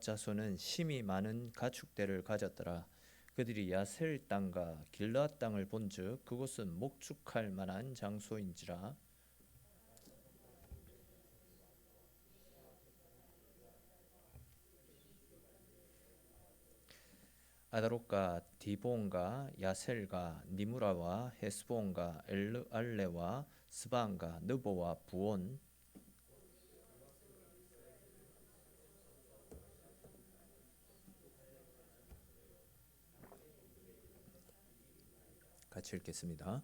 자손은 심이 많은 가축대를 가졌더라. 그들이 야셀 땅과 길르앗 땅을 본즉 그곳은 목축할 만한 장소인지라. 아다롯과 디본과 야셀과 니무라와 헤스본과 엘르알레와 스반과 느보와 부온. 같이 읽겠습니다.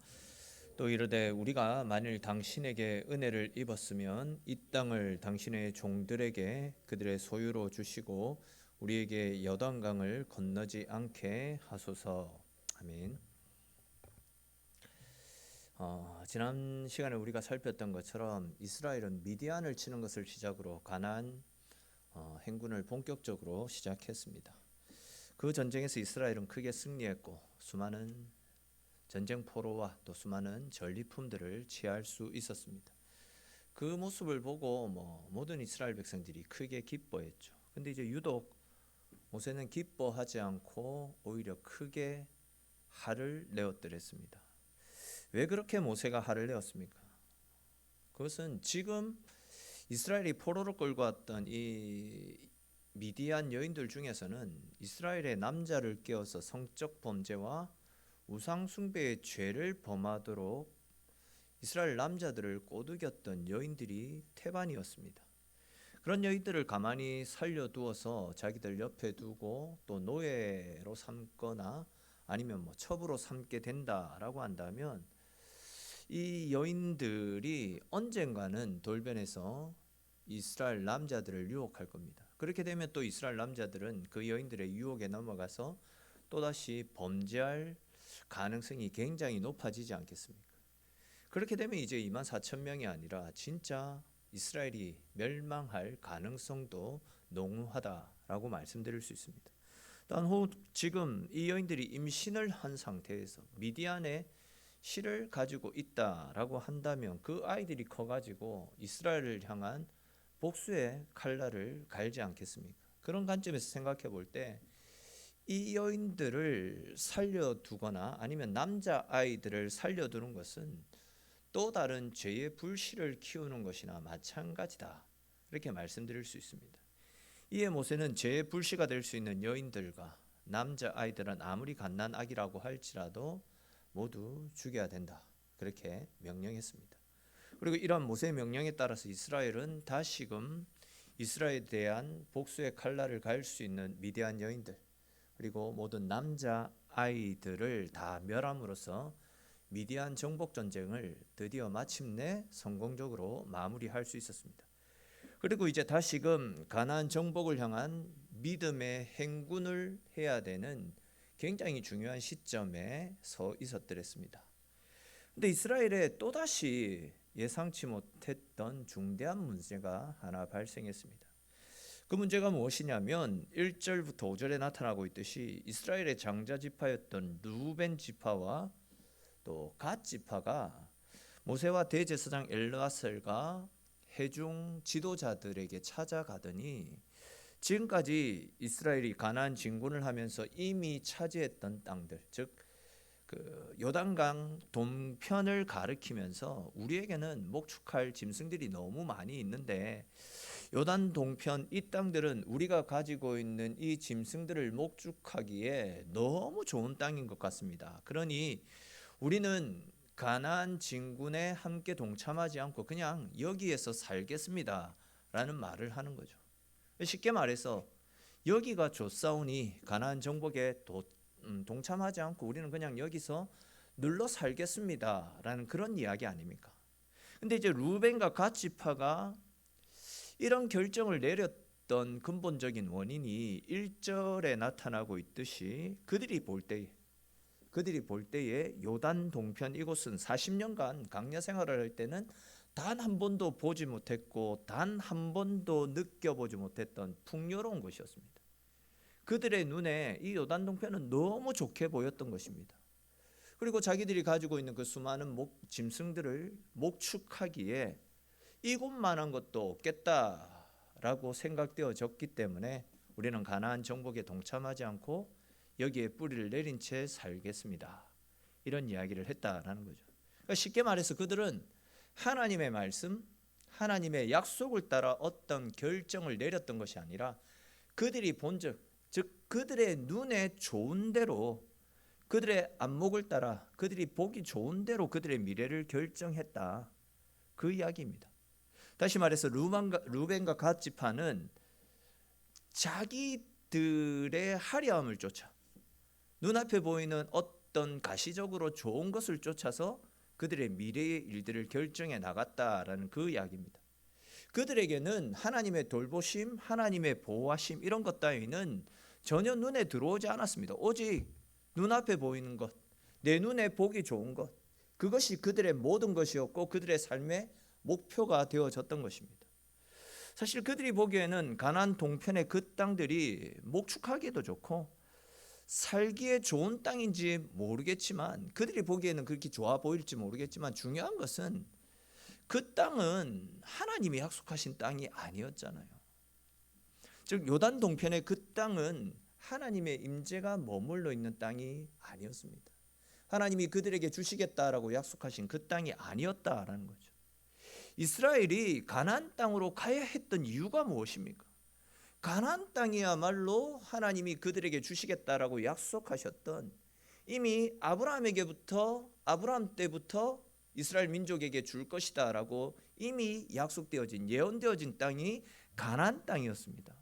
또 이르되 우리가 만일 당신에게 은혜를 입었으면 이 땅을 당신의 종들에게 그들의 소유로 주시고 우리에게 여단강을 건너지 않게 하소서. 아멘. 지난 시간에 우리가 살폈던 것처럼 이스라엘은 미디안을 치는 것을 시작으로 가나안 행군을 본격적으로 시작했습니다. 그 전쟁에서 이스라엘은 크게 승리했고 수많은 전쟁 포로와 또 수많은 전리품들을 취할 수 있었습니다. 그 모습을 보고 모든 이스라엘 백성들이 크게 기뻐했죠. 근데 이제 유독 모세는 기뻐하지 않고 오히려 크게 화를 내었더랬습니다. 왜 그렇게 모세가 화를 내었습니까? 그것은 지금 이스라엘이 포로로 끌고 왔던 이 미디안 여인들 중에서는 이스라엘의 남자를 깨워서 성적 범죄와 우상 숭배의 죄를 범하도록 이스라엘 남자들을 꼬드겼던 여인들이 태반이었습니다. 그런 여인들을 가만히 살려두어서 자기들 옆에 두고 또 노예로 삼거나 아니면 첩으로 삼게 된다라고 한다면 이 여인들이 언젠가는 돌변해서 이스라엘 남자들을 유혹할 겁니다. 그렇게 되면 또 이스라엘 남자들은 그 여인들의 유혹에 넘어가서 또다시 범죄할 가능성이 굉장히 높아지지 않겠습니까? 그렇게 되면 이제 24,000명이 아니라 진짜 이스라엘이 멸망할 가능성도 농후하다라고 말씀드릴 수 있습니다. 또한 지금 이 여인들이 임신을 한 상태에서 미디안에 실을 가지고 있다라고 한다면 그 아이들이 커가지고 이스라엘을 향한 복수의 칼날을 갈지 않겠습니까? 그런 관점에서 생각해 볼 때 이 여인들을 살려두거나 아니면 남자 아이들을 살려두는 것은 또 다른 죄의 불씨를 키우는 것이나 마찬가지다, 이렇게 말씀드릴 수 있습니다. 이에 모세는 죄의 불씨가 될 수 있는 여인들과 남자 아이들은 아무리 갓난아기라고 할지라도 모두 죽여야 된다, 그렇게 명령했습니다. 그리고 이러한 모세의 명령에 따라서 이스라엘은 다시금 이스라엘에 대한 복수의 칼날을 갈 수 있는 미디안 여인들 그리고 모든 남자 아이들을 다 멸함으로써 미디안 정복 전쟁을 드디어 마침내 성공적으로 마무리할 수 있었습니다. 그리고 이제 다시금 가나안 정복을 향한 믿음의 행군을 해야 되는 굉장히 중요한 시점에 서 있었더랬습니다. 근데 이스라엘에 또다시 예상치 못했던 중대한 문제가 하나 발생했습니다. 그 문제가 무엇이냐면 1절부터 5절에 나타나고 있듯이 이스라엘의 장자 지파였던 루벤 지파와 또 갓 지파가 모세와 대제사장 엘르아셀과 회중 지도자들에게 찾아가더니 지금까지 이스라엘이 가나안 진군을 하면서 이미 차지했던 땅들, 즉 그 요단강 동편을 가리키면서 우리에게는 목축할 짐승들이 너무 많이 있는데 요단 동편 이 땅들은 우리가 가지고 있는 이 짐승들을 목축하기에 너무 좋은 땅인 것 같습니다. 그러니 우리는 가나안 진군에 함께 동참하지 않고 그냥 여기에서 살겠습니다 라는 말을 하는 거죠. 쉽게 말해서 여기가 좋사오니 가나안 정복에 동참하지 않고 우리는 그냥 여기서 눌러 살겠습니다 라는 그런 이야기 아닙니까? 근데 이제 루벤과 갓 지파가 이런 결정을 내렸던 근본적인 원인이 1절에 나타나고 있듯이 그들이 볼 때에 요단 동편 이곳은 40년간 강야 생활을 할 때는 단 한 번도 보지 못했고 단 한 번도 느껴보지 못했던 풍요로운 곳이었습니다. 그들의 눈에 이 요단 동편은 너무 좋게 보였던 것입니다. 그리고 자기들이 가지고 있는 그 수많은 짐승들을 목축하기에 이곳만한 것도 없겠다라고 생각되어졌기 때문에 우리는 가나안 정복에 동참하지 않고 여기에 뿌리를 내린 채 살겠습니다. 이런 이야기를 했다라는 거죠. 그러니까 쉽게 말해서 그들은 하나님의 말씀, 하나님의 약속을 따라 어떤 결정을 내렸던 것이 아니라 그들이 본즉, 즉 그들의 눈에 좋은 대로, 그들의 안목을 따라 그들이 보기 좋은 대로 그들의 미래를 결정했다, 그 이야기입니다. 다시 말해서 루벤과 갓 지파는 자기들의 화려함을 쫓아 눈앞에 보이는 어떤 가시적으로 좋은 것을 쫓아서 그들의 미래의 일들을 결정해 나갔다라는 그 이야기입니다. 그들에게는 하나님의 돌보심, 하나님의 보호하심 이런 것 따위는 전혀 눈에 들어오지 않았습니다. 오직 눈앞에 보이는 것, 내 눈에 보기 좋은 것, 그것이 그들의 모든 것이었고 그들의 삶의 목표가 되어졌던 것입니다. 사실 그들이 보기에는 가나안 동편의 그 땅들이 목축하기도 좋고 살기에 좋은 땅인지 모르겠지만, 그들이 보기에는 그렇게 좋아 보일지 모르겠지만 중요한 것은 그 땅은 하나님이 약속하신 땅이 아니었잖아요. 즉 요단 동편의 그 땅은 하나님의 임재가 머물러 있는 땅이 아니었습니다. 하나님이 그들에게 주시겠다라고 약속하신 그 땅이 아니었다라는 거죠. 이스라엘이 가나안 땅으로 가야 했던 이유가 무엇입니까? 가나안 땅이야말로 하나님이 그들에게 주시겠다라고 약속하셨던, 이미 아브라함 때부터 이스라엘 민족에게 줄 것이다라고 이미 약속되어진, 예언되어진 땅이 가나안 땅이었습니다.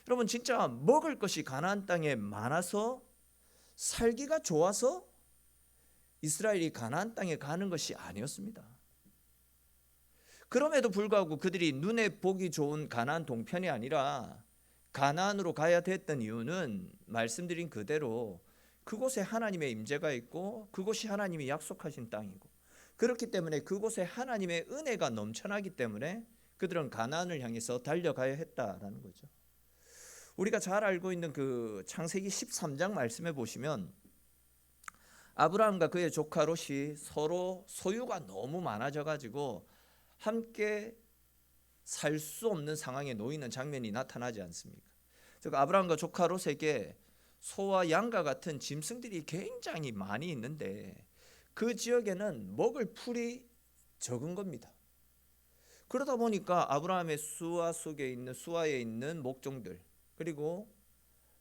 여러분, 진짜 먹을 것이 가나안 땅에 많아서 살기가 좋아서 이스라엘이 가나안 땅에 가는 것이 아니었습니다. 그럼에도 불구하고 그들이 눈에 보기 좋은 가나안 동편이 아니라 가나안으로 가야 됐던 이유는 말씀드린 그대로 그곳에 하나님의 임재가 있고 그곳이 하나님이 약속하신 땅이고, 그렇기 때문에 그곳에 하나님의 은혜가 넘쳐나기 때문에 그들은 가나안을 향해서 달려가야 했다라는 거죠. 우리가 잘 알고 있는 그 창세기 13장 말씀에 보시면 아브라함과 그의 조카 롯이 서로 소유가 너무 많아져 가지고 함께 살 수 없는 상황에 놓이는 장면이 나타나지 않습니까? 즉 아브라함과 조카 롯에게 소와 양과 같은 짐승들이 굉장히 많이 있는데 그 지역에는 먹을 풀이 적은 겁니다. 그러다 보니까 아브라함의 수하에 있는 목종들, 그리고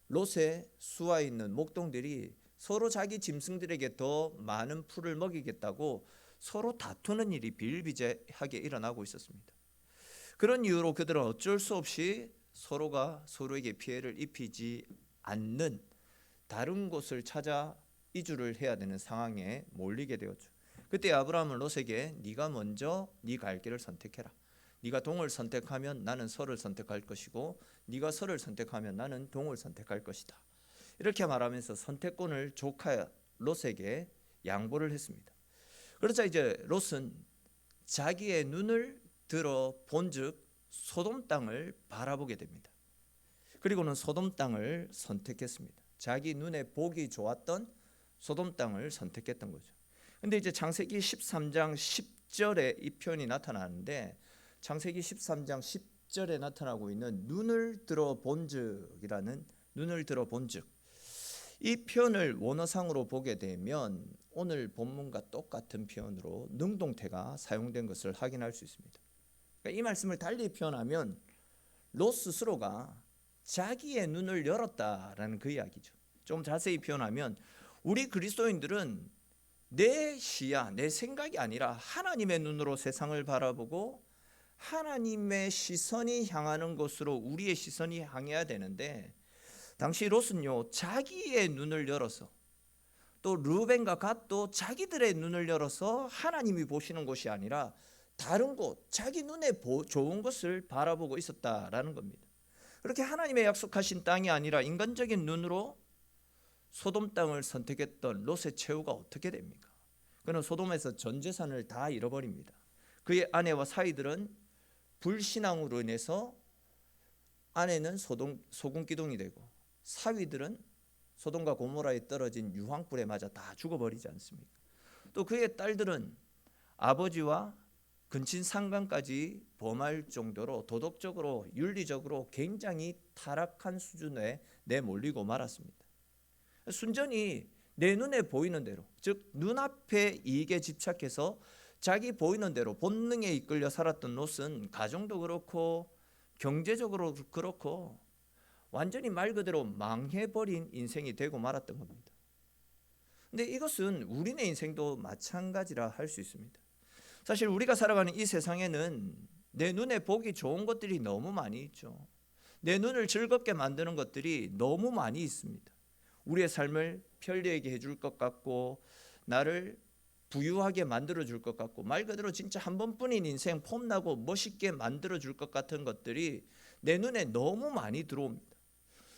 롯의 수하에 있는 목동들이 서로 자기 짐승들에게 더 많은 풀을 먹이겠다고 서로 다투는 일이 비일비재하게 일어나고 있었습니다. 그런 이유로 그들은 어쩔 수 없이 서로가 서로에게 피해를 입히지 않는 다른 곳을 찾아 이주를 해야 되는 상황에 몰리게 되었죠. 그때 아브라함은 롯에게 네가 먼저 네 갈 길을 선택해라. 네가 동을 선택하면 나는 서를 선택할 것이고 네가 서를 선택하면 나는 동을 선택할 것이다. 이렇게 말하면서 선택권을 조카 롯에게 양보를 했습니다. 그러자 이제 롯은 자기의 눈을 들어 본즉 소돔 땅을 바라보게 됩니다. 그리고는 소돔 땅을 선택했습니다. 자기 눈에 보기 좋았던 소돔 땅을 선택했던 거죠. 근데 이제 창세기 13장 10절에 이 표현이 나타나는데, 창세기 13장 10절에 나타나고 있는 눈을 들어 본즉이라는, 눈을 들어 본즉, 이 표현을 원어상으로 보게 되면 오늘 본문과 똑같은 표현으로 능동태가 사용된 것을 확인할 수 있습니다. 그러니까 이 말씀을 달리 표현하면 롯 스스로가 자기의 눈을 열었다라는 그 이야기죠. 좀 자세히 표현하면 우리 그리스도인들은 내 시야, 내 생각이 아니라 하나님의 눈으로 세상을 바라보고 하나님의 시선이 향하는 곳으로 우리의 시선이 향해야 되는데, 당시 롯은요 자기의 눈을 열어서, 또 루벤과 갓도 자기들의 눈을 열어서 하나님이 보시는 곳이 아니라 다른 곳, 자기 눈에 좋은 것을 바라보고 있었다라는 겁니다. 그렇게 하나님의 약속하신 땅이 아니라 인간적인 눈으로 소돔 땅을 선택했던 롯의 최후가 어떻게 됩니까? 그는 소돔에서 전 재산을 다 잃어버립니다. 그의 아내와 사위들은 불신앙으로 인해서 아내는 소금 기둥이 되고 사위들은 소돔과 고모라에 떨어진 유황불에 맞아 다 죽어버리지 않습니까? 또 그의 딸들은 아버지와 근친상간까지 범할 정도로 도덕적으로 윤리적으로 굉장히 타락한 수준에 내몰리고 말았습니다. 순전히 내 눈에 보이는 대로, 즉 눈앞의 이익에 집착해서 자기 보이는 대로 본능에 이끌려 살았던 롯은 가정도 그렇고 경제적으로 그렇고 완전히 말 그대로 망해버린 인생이 되고 말았던 겁니다. 근데 이것은 우리네 인생도 마찬가지라 할 수 있습니다. 사실 우리가 살아가는 이 세상에는 내 눈에 보기 좋은 것들이 너무 많이 있죠. 내 눈을 즐겁게 만드는 것들이 너무 많이 있습니다. 우리의 삶을 편리하게 해줄 것 같고 나를 부유하게 만들어줄 것 같고 말 그대로 진짜 한 번뿐인 인생 폼나고 멋있게 만들어줄 것 같은 것들이 내 눈에 너무 많이 들어옵니다.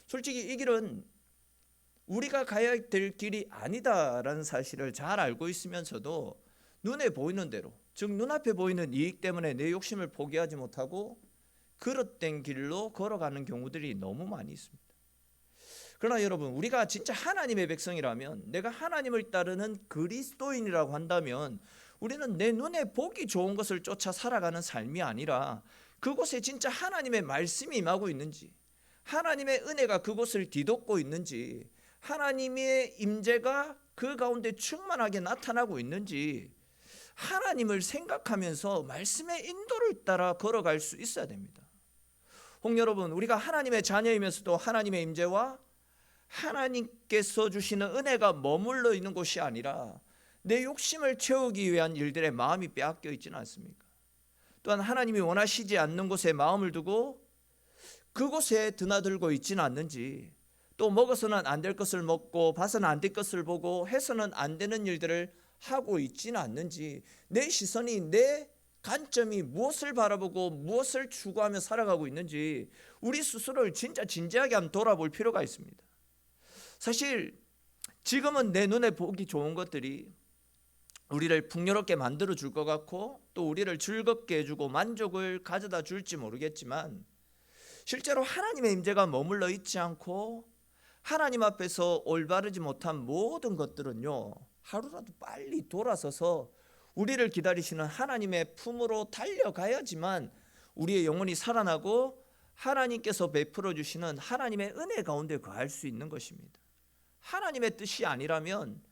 솔직히 이 길은 우리가 가야 될 길이 아니다라는 사실을 잘 알고 있으면서도 눈에 보이는 대로, 즉 눈앞에 보이는 이익 때문에 내 욕심을 포기하지 못하고 그릇된 길로 걸어가는 경우들이 너무 많이 있습니다. 그러나 여러분, 우리가 진짜 하나님의 백성이라면, 내가 하나님을 따르는 그리스도인이라고 한다면 우리는 내 눈에 보기 좋은 것을 쫓아 살아가는 삶이 아니라 그곳에 진짜 하나님의 말씀이 임하고 있는지, 하나님의 은혜가 그곳을 뒤덮고 있는지, 하나님의 임재가 그 가운데 충만하게 나타나고 있는지 하나님을 생각하면서 말씀의 인도를 따라 걸어갈 수 있어야 됩니다. 혹 여러분, 우리가 하나님의 자녀이면서도 하나님의 임재와 하나님께서 주시는 은혜가 머물러 있는 곳이 아니라 내 욕심을 채우기 위한 일들에 마음이 빼앗겨 있지는 않습니까? 또한 하나님이 원하시지 않는 곳에 마음을 두고 그곳에 드나들고 있지는 않는지, 또 먹어서는 안 될 것을 먹고 봐서는 안 될 것을 보고 해서는 안 되는 일들을 하고 있지는 않는지, 내 시선이, 내 관점이 무엇을 바라보고 무엇을 추구하며 살아가고 있는지 우리 스스로를 진짜 진지하게 한번 돌아볼 필요가 있습니다. 사실 지금은 내 눈에 보기 좋은 것들이 우리를 풍요롭게 만들어 줄 것 같고 또 우리를 즐겁게 해주고 만족을 가져다 줄지 모르겠지만, 실제로 하나님의 임재가 머물러 있지 않고 하나님 앞에서 올바르지 못한 모든 것들은요, 하루라도 빨리 돌아서서 우리를 기다리시는 하나님의 품으로 달려가야지만 우리의 영혼이 살아나고 하나님께서 베풀어 주시는 하나님의 은혜 가운데 거할 수 있는 것입니다. 하나님의 뜻이 아니라면,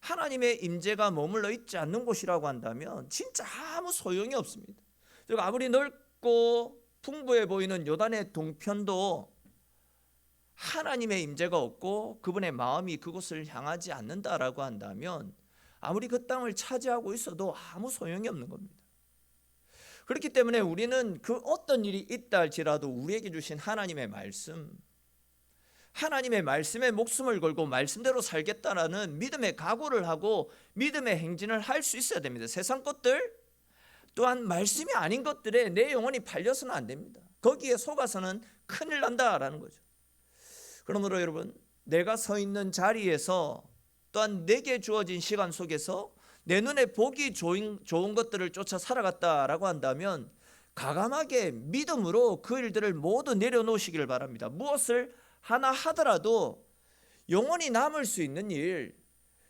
하나님의 임재가 머물러 있지 않는 곳이라고 한다면 진짜 아무 소용이 없습니다. 아무리 넓고 풍부해 보이는 요단의 동편도 하나님의 임재가 없고 그분의 마음이 그곳을 향하지 않는다라고 한다면 아무리 그 땅을 차지하고 있어도 아무 소용이 없는 겁니다. 그렇기 때문에 우리는 그 어떤 일이 있다 할지라도 우리에게 주신 하나님의 말씀, 하나님의 말씀에 목숨을 걸고 말씀대로 살겠다라는 믿음의 각오를 하고 믿음의 행진을 할 수 있어야 됩니다. 세상 것들 또한 말씀이 아닌 것들에 내 영혼이 팔려서는 안 됩니다. 거기에 속아서는 큰일 난다라는 거죠. 그러므로 여러분, 내가 서 있는 자리에서 또한 내게 주어진 시간 속에서 내 눈에 보기 좋은 것들을 쫓아 살아갔다라고 한다면 과감하게 믿음으로 그 일들을 모두 내려놓으시기를 바랍니다. 무엇을 하나 하더라도 영원히 남을 수 있는 일,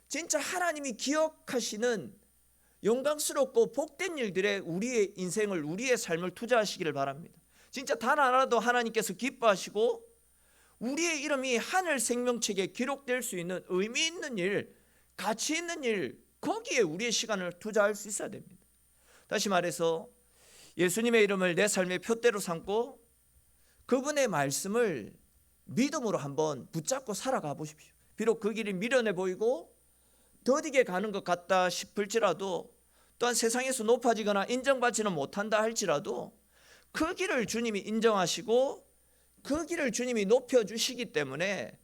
진짜 하나님이 기억하시는 영광스럽고 복된 일들에 우리의 인생을, 우리의 삶을 투자하시기를 바랍니다. 진짜 단 하나라도 하나님께서 기뻐하시고 우리의 이름이 하늘 생명책에 기록될 수 있는 의미 있는 일, 가치 있는 일, 거기에 우리의 시간을 투자할 수 있어야 됩니다. 다시 말해서 예수님의 이름을 내 삶의 표대로 삼고 그분의 말씀을 믿음으로 한번 붙잡고 살아가 보십시오. 비록 그 길이 미련해 보이고 더디게 가는 것 같다 싶을지라도, 또한 세상에서 높아지거나 인정받지는 못한다 할지라도 그 길을 주님이 인정하시고 그 길을 주님이 높여주시기 때문에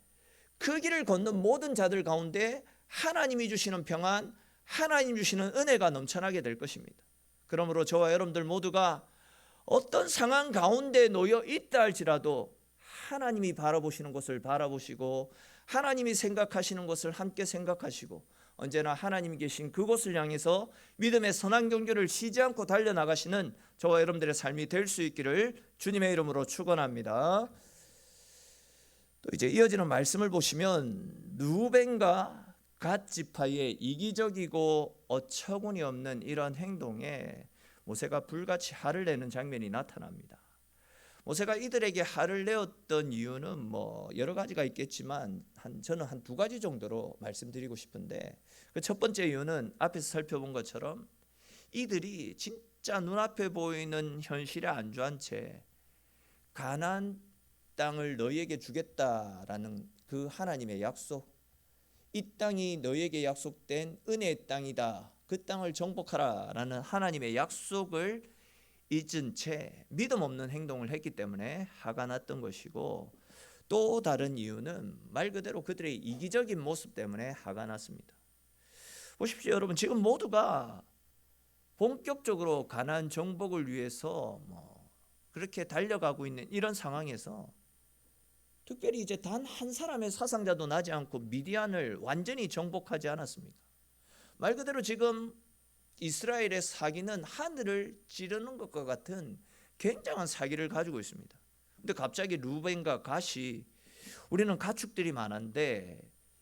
그 길을 걷는 모든 자들 가운데 하나님이 주시는 평안, 하나님 주시는 은혜가 넘쳐나게 될 것입니다. 그러므로 저와 여러분들 모두가 어떤 상황 가운데 놓여 있다 할지라도 하나님이 바라보시는 것을 바라보시고 하나님이 생각하시는 것을 함께 생각하시고 언제나 하나님이 계신 그곳을 향해서 믿음의 선한 경주를 쉬지 않고 달려나가시는 저와 여러분들의 삶이 될 수 있기를 주님의 이름으로 축원합니다. 또 이제 이어지는 말씀을 보시면 루벤과 갓 지파의 이기적이고 어처구니 없는 이런 행동에 모세가 불같이 화를 내는 장면이 나타납니다. 모세가 이들에게 화를 내었던 이유는 뭐 여러 가지가 있겠지만 저는 한 두 가지 정도로 말씀드리고 싶은데, 그 첫 번째 이유는 앞에서 살펴본 것처럼 이들이 진짜 눈앞에 보이는 현실에 안주한 채 가나안 땅을 너희에게 주겠다라는 그 하나님의 약속, 이 땅이 너희에게 약속된 은혜의 땅이다, 그 땅을 정복하라라는 하나님의 약속을 잊은 채 믿음 없는 행동을 했기 때문에 화가 났던 것이고, 또 다른 이유는 말 그대로 그들의 이기적인 모습 때문에 화가 났습니다. 보십시오 여러분, 지금 모두가 본격적으로 가나안 정복을 위해서 그렇게 달려가고 있는 이런 상황에서 특별히 이제 단 한 사람의 사상자도 나지 않고 미디안을 완전히 정복하지 않았습니까? 말 그대로 지금 이스라엘의 사기는 하늘을 찌르는 것과 같은 굉장한 사기를 가지고 있습니다. 근데 갑자기 루벤과 갓이 우리는 가축들이 많은데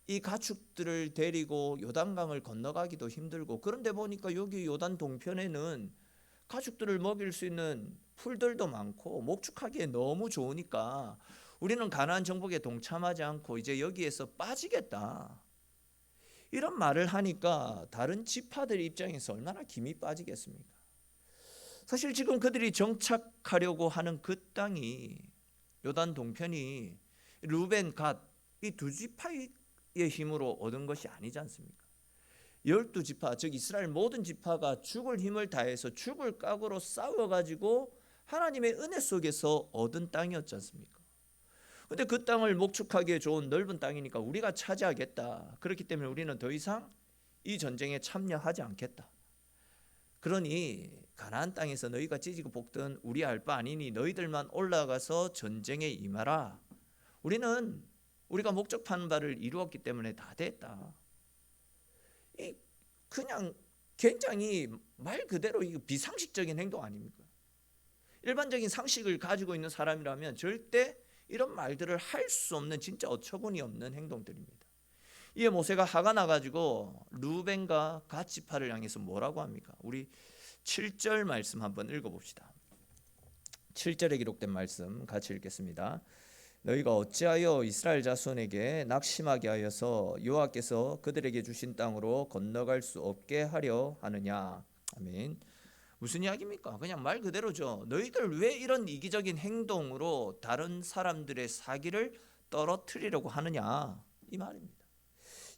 이 가축들을 데리고 요단강을 건너가기도 힘들고, 그런데 보니까 여기 요단 동편에는 가축들을 먹일 수 있는 풀들도 많고 목축하기에 너무 좋으니까 우리는 가나안 정복에 동참하지 않고 이제 여기에서 빠지겠다, 이런 말을 하니까 다른 지파들 입장에서 얼마나 김이 빠지겠습니까? 사실 지금 그들이 정착하려고 하는 그 땅이, 요단 동편이 루벤, 갓 이 두 지파의 힘으로 얻은 것이 아니지 않습니까? 12지파, 즉 이스라엘 모든 지파가 죽을 힘을 다해서 죽을 각오로 싸워가지고 하나님의 은혜 속에서 얻은 땅이었지 않습니까? 근데 그 땅을 목축하기에 좋은 넓은 땅이니까 우리가 차지하겠다, 그렇기 때문에 우리는 더 이상 이 전쟁에 참여하지 않겠다. 그러니 가나안 땅에서 너희가 찢고 볶든 우리 알 바 아니니 너희들만 올라가서 전쟁에 임하라. 우리가 목적하는 바를 이루었기 때문에 다 됐다. 그냥 굉장히 말 그대로 비상식적인 행동 아닙니까? 일반적인 상식을 가지고 있는 사람이라면 절대 이런 말들을 할 수 없는, 진짜 어처구니 없는 행동들입니다. 이에 모세가 화가 나가지고 루벤과 갓 지파를 향해서 뭐라고 합니까? 우리 7절 말씀 한번 읽어봅시다. 7절에 기록된 말씀 같이 읽겠습니다. 너희가 어찌하여 이스라엘 자손에게 낙심하게 하여서 여호와께서 그들에게 주신 땅으로 건너갈 수 없게 하려 하느냐. 아멘. 무슨 이야기입니까? 그냥 말 그대로죠. 너희들 왜 이런 이기적인 행동으로 다른 사람들의 사기를 떨어뜨리려고 하느냐, 이 말입니다.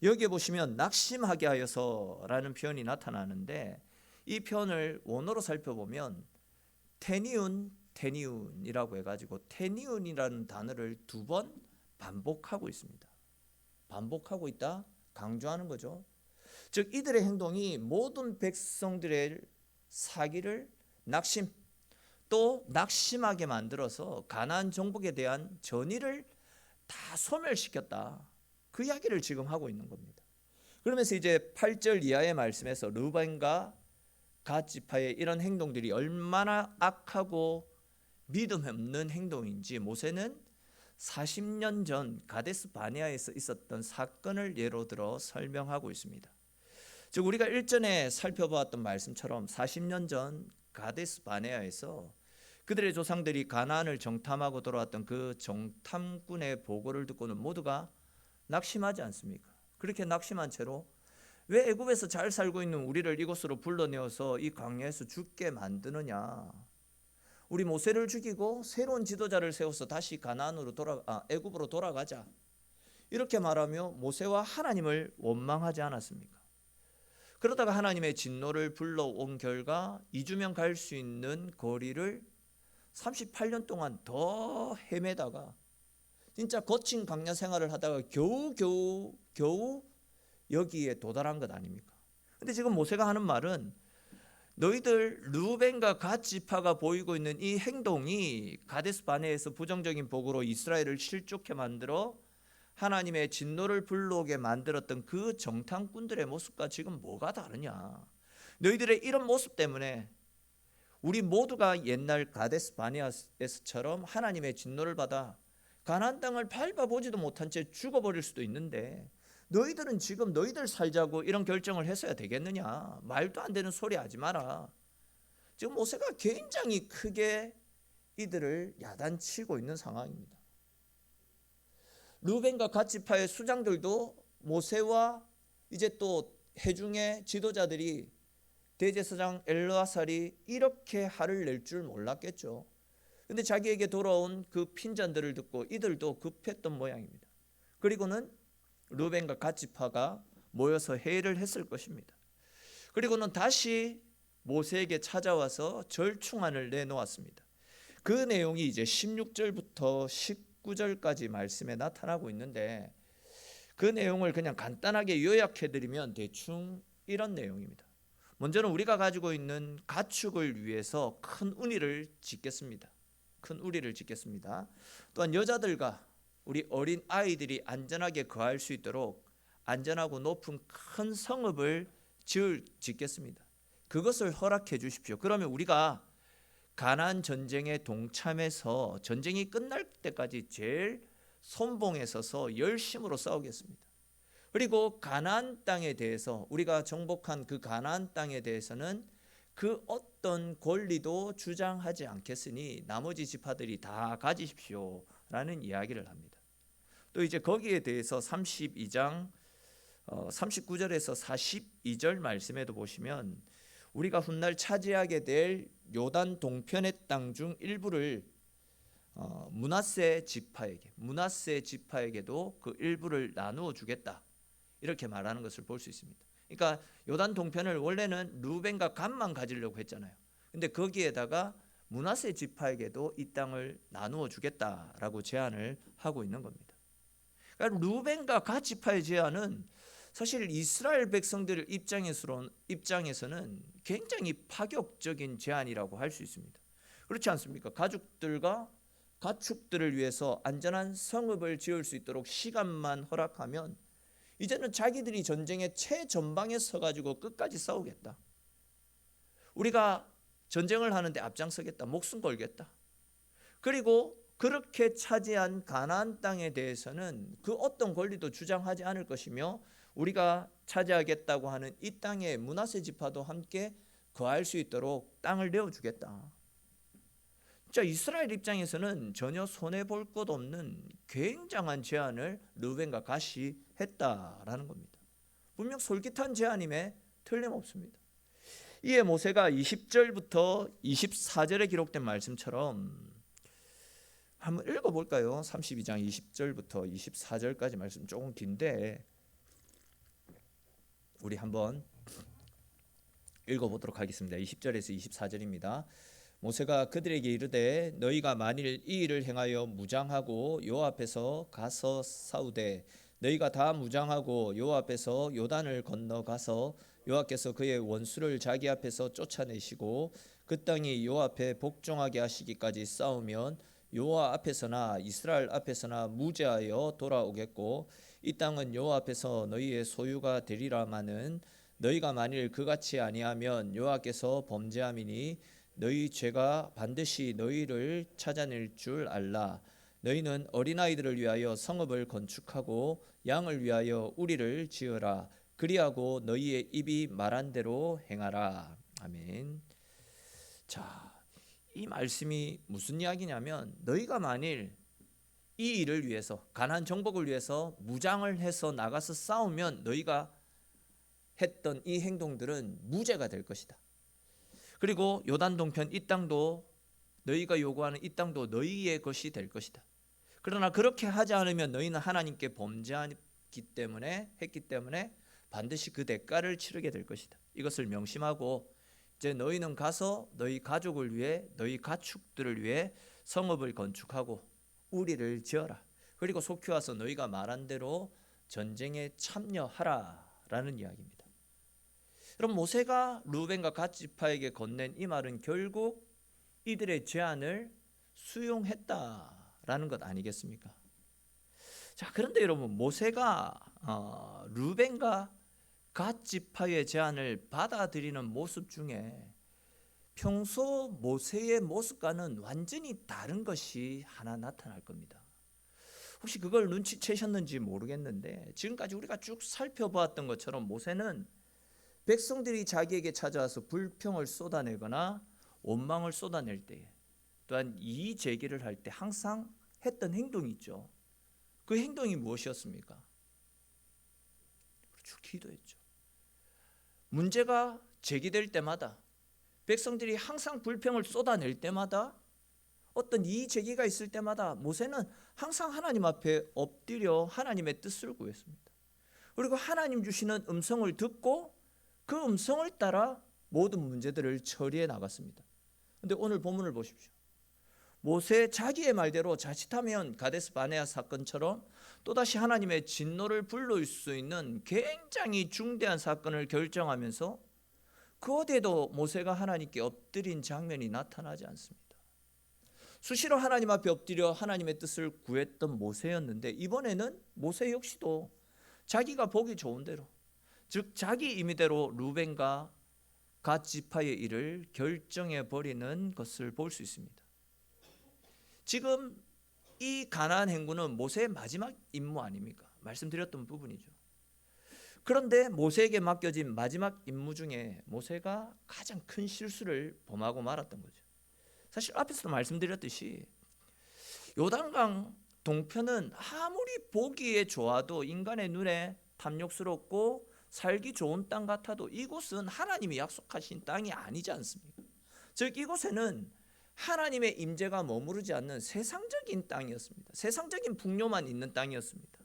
여기에 보시면 낙심하게 하여서라는 표현이 나타나는데, 이 표현을 원어로 살펴보면 테니운이라고 해가지고 테니운이라는 단어를 2번 반복하고 있습니다. 반복하고 있다, 강조하는 거죠. 즉 이들의 행동이 모든 백성들의 사기를 낙심하게 만들어서 가나안 정복에 대한 전의를 다 소멸시켰다, 그 이야기를 지금 하고 있는 겁니다. 그러면서 이제 8절 이하의 말씀에서 루벤과 갓 지파의 이런 행동들이 얼마나 악하고 믿음 없는 행동인지 모세는 40년 전 가데스 바네아에서 있었던 사건을 예로 들어 설명하고 있습니다. 즉 우리가 일전에 살펴보았던 말씀처럼 40년 전 가데스 바네아에서 그들의 조상들이 가나안을 정탐하고 돌아왔던 그 정탐꾼의 보고를 듣고는 모두가 낙심하지 않습니까? 그렇게 낙심한 채로 왜 애굽에서 잘 살고 있는 우리를 이곳으로 불러내어서 이 광야에서 죽게 만드느냐, 우리 모세를 죽이고 새로운 지도자를 세워서 다시 애굽으로 돌아가자, 이렇게 말하며 모세와 하나님을 원망하지 않았습니까? 그러다가 하나님의 진노를 불러온 결과 2주면 갈 수 있는 거리를 38년 동안 더 헤매다가 진짜 거친 광야 생활을 하다가 겨우 여기에 도달한 것 아닙니까? 근데 지금 모세가 하는 말은 너희들 루벤과 갓 지파가 보이고 있는 이 행동이 가데스 바네에서 부정적인 복으로 이스라엘을 실족해 만들어 하나님의 진노를 불러오게 만들었던 그 정탐꾼들의 모습과 지금 뭐가 다르냐? 너희들의 이런 모습 때문에 우리 모두가 옛날 가데스 바네아에서처럼 하나님의 진노를 받아 가나안 땅을 밟아보지도 못한 채 죽어버릴 수도 있는데, 너희들은 지금 너희들 살자고 이런 결정을 했어야 되겠느냐? 말도 안 되는 소리 하지 마라. 지금 모세가 굉장히 크게 이들을 야단치고 있는 상황입니다. 루벤과 갓 지파의 수장들도 모세와 이제 또 회중의 지도자들이 대제사장 엘르아살이 이렇게 화를 낼 줄 몰랐겠죠. 근데 자기에게 돌아온 그 핀잔들을 듣고 이들도 급했던 모양입니다. 그리고는 루벤과 갓 지파가 모여서 회의를 했을 것입니다. 그리고는 다시 모세에게 찾아와서 절충안을 내놓았습니다. 그 내용이 이제 16절부터 19절까지 말씀에 나타나고 있는데, 그 내용을 그냥 간단하게 요약해드리면 대충 이런 내용입니다. 먼저는 우리가 가지고 있는 가축을 위해서 큰 우리를 짓겠습니다. 큰 우리를 짓겠습니다. 또한 여자들과 우리 어린 아이들이 안전하게 거할 수 있도록 안전하고 높은 큰 성읍을 짓겠습니다. 그것을 허락해 주십시오. 그러면 우리가 가나안 전쟁에 동참해서 전쟁이 끝날 때까지 제일 선봉에 서서 열심으로 싸우겠습니다. 그리고 가나안 땅에 대해서, 우리가 정복한 그 가나안 땅에 대해서는 그 어떤 권리도 주장하지 않겠으니 나머지 지파들이 다 가지십시오 라는 이야기를 합니다. 또 이제 거기에 대해서 32장 39절에서 42절 말씀에도 보시면, 우리가 훗날 차지하게 될 요단 동편의 땅 중 일부를 므낫세 지파에게도 그 일부를 나누어 주겠다, 이렇게 말하는 것을 볼 수 있습니다. 그러니까 요단 동편을 원래는 루벤과 갓만 가지려고 했잖아요. 근데 거기에다가 므낫세 지파에게도 이 땅을 나누어 주겠다라고 제안을 하고 있는 겁니다. 그러니까 루벤과 갓 지파의 제안은 사실 이스라엘 백성들 입장에서는 굉장히 파격적인 제안이라고 할 수 있습니다. 그렇지 않습니까? 가족들과 가축들을 위해서 안전한 성읍을 지을 수 있도록 시간만 허락하면 이제는 자기들이 전쟁의 최전방에 서가지고 끝까지 싸우겠다. 우리가 전쟁을 하는데 앞장서겠다. 목숨 걸겠다. 그리고 그렇게 차지한 가나안 땅에 대해서는 그 어떤 권리도 주장하지 않을 것이며, 우리가 차지하겠다고 하는 이 땅에 므낫세 지파도 함께 거할 수 있도록 땅을 내어주겠다. 자, 이스라엘 입장에서는 전혀 손해볼 것 없는 굉장한 제안을 루벤과 갓이 했다라는 겁니다. 분명 솔깃한 제안임에 틀림없습니다. 이에 모세가 20절부터 24절에 기록된 말씀처럼 한번 읽어볼까요? 32장 20절부터 24절까지 말씀 조금 긴데 우리 한번 읽어보도록 하겠습니다. 20절에서 24절입니다. 모세가 그들에게 이르되 너희가 만일 이 일을 행하여 무장하고 여호와 앞에서 가서 싸우되 너희가 다 무장하고 여호와 앞에서 요단을 건너가서 여호와께서 그의 원수를 자기 앞에서 쫓아내시고 그 땅이 여호와 앞에 복종하게 하시기까지 싸우면 여호와 앞에서나 이스라엘 앞에서나 무죄하여 돌아오겠고 이 땅은 여호와 앞에서 너희의 소유가 되리라마는 너희가 만일 그같이 아니하면 여호와께서 범죄함이니 너희 죄가 반드시 너희를 찾아낼 줄 알라. 너희는 어린아이들을 위하여 성읍을 건축하고 양을 위하여 우리를 지으라. 그리하고 너희의 입이 말한 대로 행하라. 아멘. 자, 이 말씀이 무슨 이야기냐면, 너희가 만일 이 일을 위해서, 가나안 정복을 위해서 무장을 해서 나가서 싸우면 너희가 했던 이 행동들은 무죄가 될 것이다. 그리고 요단 동편 이 땅도, 너희가 요구하는 이 땅도 너희의 것이 될 것이다. 그러나 그렇게 하지 않으면 너희는 하나님께 범죄했기 때문에 반드시 그 대가를 치르게 될 것이다. 이것을 명심하고 이제 너희는 가서 너희 가족을 위해, 너희 가축들을 위해 성읍을 건축하고 우리를 지어라. 그리고 속히 와서 너희가 말한 대로 전쟁에 참여하라라는 이야기입니다. 그럼 모세가 루벤과 갓 지파에게 건넨 이 말은 결국 이들의 제안을 수용했다라는 것 아니겠습니까? 자, 그런데 여러분, 모세가 루벤과 갓 지파의 제안을 받아들이는 모습 중에 평소 모세의 모습과는 완전히 다른 것이 하나 나타날 겁니다. 혹시 그걸 눈치채셨는지 모르겠는데, 지금까지 우리가 쭉 살펴보았던 것처럼 모세는 백성들이 자기에게 찾아와서 불평을 쏟아내거나 원망을 쏟아낼 때에, 또한 이의 제기를 할 때 항상 했던 행동이 있죠. 그 행동이 무엇이었습니까? 그렇죠, 기도했죠. 문제가 제기될 때마다, 백성들이 항상 불평을 쏟아낼 때마다, 어떤 이의 제기가 있을 때마다 모세는 항상 하나님 앞에 엎드려 하나님의 뜻을 구했습니다. 그리고 하나님 주시는 음성을 듣고 그 음성을 따라 모든 문제들을 처리해 나갔습니다. 그런데 오늘 본문을 보십시오. 모세 자기의 말대로 자칫하면 가데스 바네아 사건처럼 또다시 하나님의 진노를 불러올 수 있는 굉장히 중대한 사건을 결정하면서 그 어디에도 모세가 하나님께 엎드린 장면이 나타나지 않습니다. 수시로 하나님 앞에 엎드려 하나님의 뜻을 구했던 모세였는데, 이번에는 모세 역시도 자기가 보기 좋은 대로, 즉 자기 임의대로 루벤과 갓 지파의 일을 결정해 버리는 것을 볼 수 있습니다. 지금 이 가나안 행군은 모세의 마지막 임무 아닙니까? 말씀드렸던 부분이죠. 그런데 모세에게 맡겨진 마지막 임무 중에 모세가 가장 큰 실수를 범하고 말았던 거죠. 사실 앞에서도 말씀드렸듯이 요단강 동편은 아무리 보기에 좋아도 인간의 눈에 탐욕스럽고 살기 좋은 땅 같아도 이곳은 하나님이 약속하신 땅이 아니지 않습니까? 즉 이곳에는 하나님의 임재가 머무르지 않는 세상적인 땅이었습니다. 세상적인 풍요만 있는 땅이었습니다.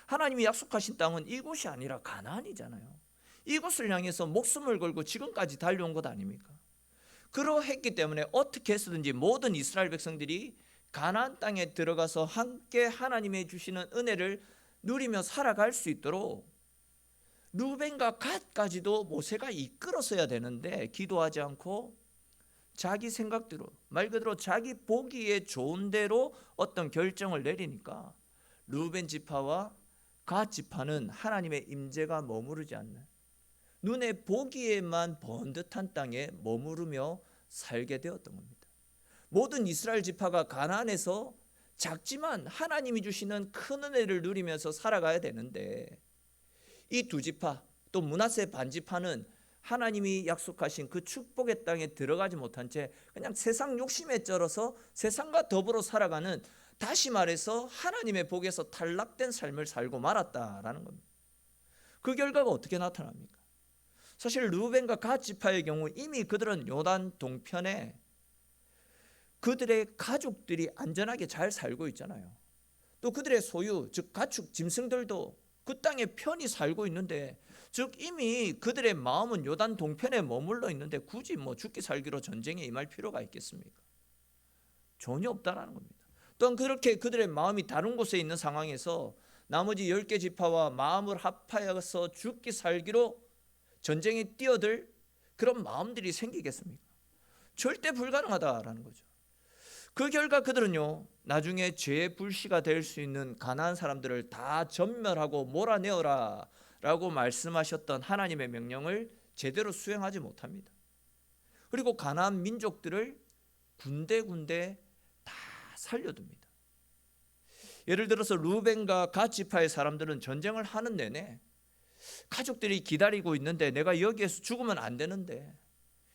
하나님이 약속하신 땅은 이곳이 아니라 가나안이잖아요. 이곳을 향해서 목숨을 걸고 지금까지 달려온 것 아닙니까? 그러했기 때문에 어떻게 해서든지 모든 이스라엘 백성들이 가나안 땅에 들어가서 함께 하나님의 주시는 은혜를 누리며 살아갈 수 있도록 루벤과 갓까지도 모세가 이끌었어야 되는데 기도하지 않고 자기 생각대로, 말 그대로 자기 보기에 좋은 대로 어떤 결정을 내리니까 루벤 지파와 갓 지파는 하나님의 임재가 머무르지 않는, 눈에 보기에만 번듯한 땅에 머무르며 살게 되었던 겁니다. 모든 이스라엘 지파가 가나안에서 작지만 하나님이 주시는 큰 은혜를 누리면서 살아가야 되는데, 이 두 지파 또 므낫세 반지파는 하나님이 약속하신 그 축복의 땅에 들어가지 못한 채 그냥 세상 욕심에 쩔어서 세상과 더불어 살아가는, 다시 말해서 하나님의 복에서 탈락된 삶을 살고 말았다라는 겁니다. 그 결과가 어떻게 나타납니까? 사실 루벤과 갓 지파의 경우 이미 그들은 요단 동편에 그들의 가족들이 안전하게 잘 살고 있잖아요. 또 그들의 소유, 즉 가축, 짐승들도 그 땅에 편히 살고 있는데, 즉 이미 그들의 마음은 요단 동편에 머물러 있는데 굳이 죽기 살기로 전쟁에 임할 필요가 있겠습니까? 전혀 없다라는 겁니다. 또한 그렇게 그들의 마음이 다른 곳에 있는 상황에서 나머지 10개 지파와 마음을 합하여서 죽기 살기로 전쟁에 뛰어들 그런 마음들이 생기겠습니까? 절대 불가능하다라는 거죠. 그 결과 그들은요, 나중에 죄의 불씨가 될 수 있는 가나안 사람들을 다 전멸하고 몰아내어라 라고 말씀하셨던 하나님의 명령을 제대로 수행하지 못합니다. 그리고 가나안 민족들을 군데군데 다 살려둡니다. 예를 들어서 루벤과 갓 지파의 사람들은 전쟁을 하는 내내 가족들이 기다리고 있는데 내가 여기에서 죽으면 안 되는데,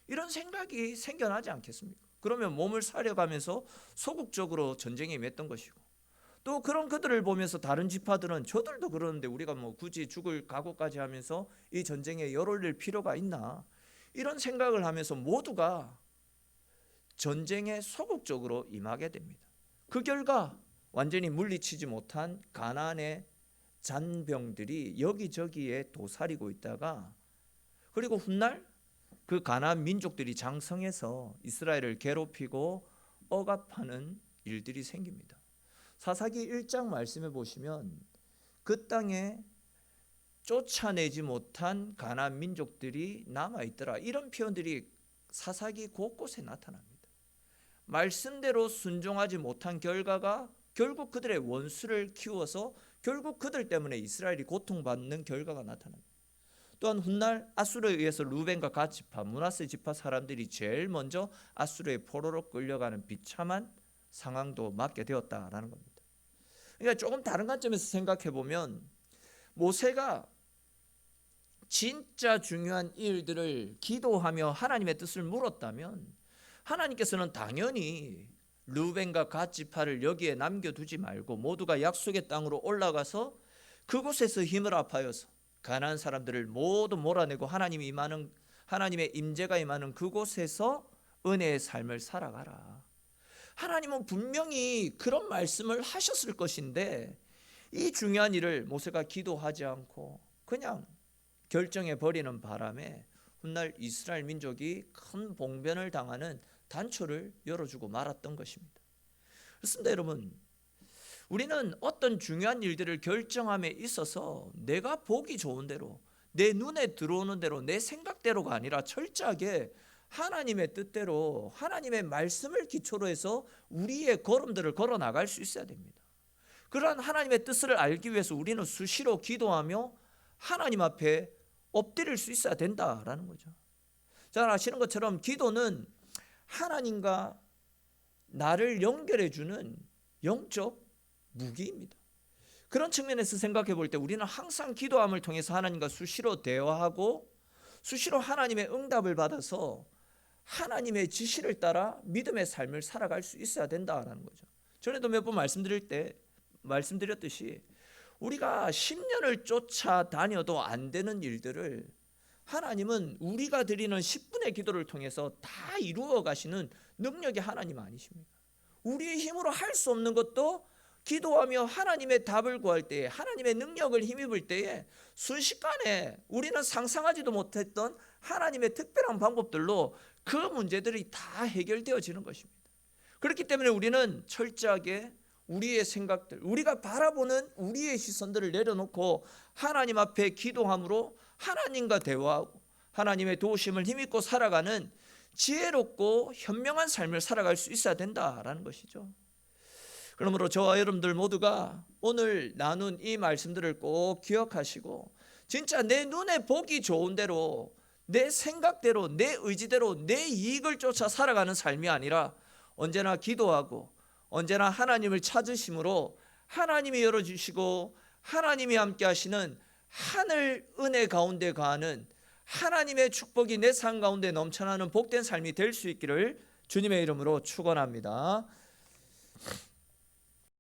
이런 생각이 생겨나지 않겠습니까? 그러면 몸을 사려가면서 소극적으로 전쟁에 임했던 것이고, 또 그런 그들을 보면서 다른 지파들은 저들도 그러는데 우리가 굳이 죽을 각오까지 하면서 이 전쟁에 열 올릴 필요가 있나, 이런 생각을 하면서 모두가 전쟁에 소극적으로 임하게 됩니다. 그 결과 완전히 물리치지 못한 가나안의 잔병들이 여기저기에 도사리고 있다가, 그리고 훗날 그 가나안 민족들이 장성해서 이스라엘을 괴롭히고 억압하는 일들이 생깁니다. 사사기 1장 말씀해 보시면 그 땅에 쫓아내지 못한 가나안 민족들이 남아있더라, 이런 표현들이 사사기 곳곳에 나타납니다. 말씀대로 순종하지 못한 결과가 결국 그들의 원수를 키워서 결국 그들 때문에 이스라엘이 고통받는 결과가 나타납니다. 또한 훗날 아수르에 의해서 루벤과 갓 지파, 므낫세 지파 사람들이 제일 먼저 아수르의 포로로 끌려가는 비참한 상황도 맞게 되었다라는 겁니다. 그러니까 조금 다른 관점에서 생각해 보면, 모세가 진짜 중요한 일들을 기도하며 하나님의 뜻을 물었다면 하나님께서는 당연히 르우벤과 갓 지파를 여기에 남겨두지 말고 모두가 약속의 땅으로 올라가서 그곳에서 힘을 합하여서 가나안 사람들을 모두 몰아내고 하나님의 임재가 임하는 그곳에서 은혜의 삶을 살아가라. 하나님은 분명히 그런 말씀을 하셨을 것인데 이 중요한 일을 모세가 기도하지 않고 그냥 결정해 버리는 바람에 훗날 이스라엘 민족이 큰 봉변을 당하는 단초를 열어주고 말았던 것입니다. 그렇습니다, 여러분. 우리는 어떤 중요한 일들을 결정함에 있어서 내가 보기 좋은 대로, 내 눈에 들어오는 대로, 내 생각대로가 아니라 철저하게 하나님의 뜻대로 하나님의 말씀을 기초로 해서 우리의 걸음들을 걸어 나갈 수 있어야 됩니다. 그러한 하나님의 뜻을 알기 위해서 우리는 수시로 기도하며 하나님 앞에 엎드릴 수 있어야 된다라는 거죠. 잘 아시는 것처럼 기도는 하나님과 나를 연결해 주는 영적 무기입니다. 그런 측면에서 생각해 볼 때 우리는 항상 기도함을 통해서 하나님과 수시로 대화하고 수시로 하나님의 응답을 받아서 하나님의 지시를 따라 믿음의 삶을 살아갈 수 있어야 된다라는 거죠. 전에도 몇 번 말씀드렸듯이 우리가 10년을 쫓아다녀도 안 되는 일들을 하나님은 우리가 드리는 10분의 기도를 통해서 다 이루어 가시는 능력이 하나님 아니십니까? 우리의 힘으로 할 수 없는 것도 기도하며 하나님의 답을 구할 때에, 하나님의 능력을 힘입을 때에 순식간에 우리는 상상하지도 못했던 하나님의 특별한 방법들로 그 문제들이 다 해결되어지는 것입니다. 그렇기 때문에 우리는 철저하게 우리의 생각들, 우리가 바라보는 우리의 시선들을 내려놓고 하나님 앞에 기도함으로 하나님과 대화하고 하나님의 도우심을 힘입고 살아가는 지혜롭고 현명한 삶을 살아갈 수 있어야 된다라는 것이죠. 그러므로 저와 여러분들 모두가 오늘 나눈 이 말씀들을 꼭 기억하시고 진짜 내 눈에 보기 좋은 대로, 내 생각대로, 내 의지대로 내 이익을 쫓아 살아가는 삶이 아니라 언제나 기도하고 언제나 하나님을 찾으심으로 하나님이 열어주시고 하나님이 함께 하시는 하늘 은혜 가운데 거하는 하나님의 축복이 내 삶 가운데 넘쳐나는 복된 삶이 될 수 있기를 주님의 이름으로 축원합니다.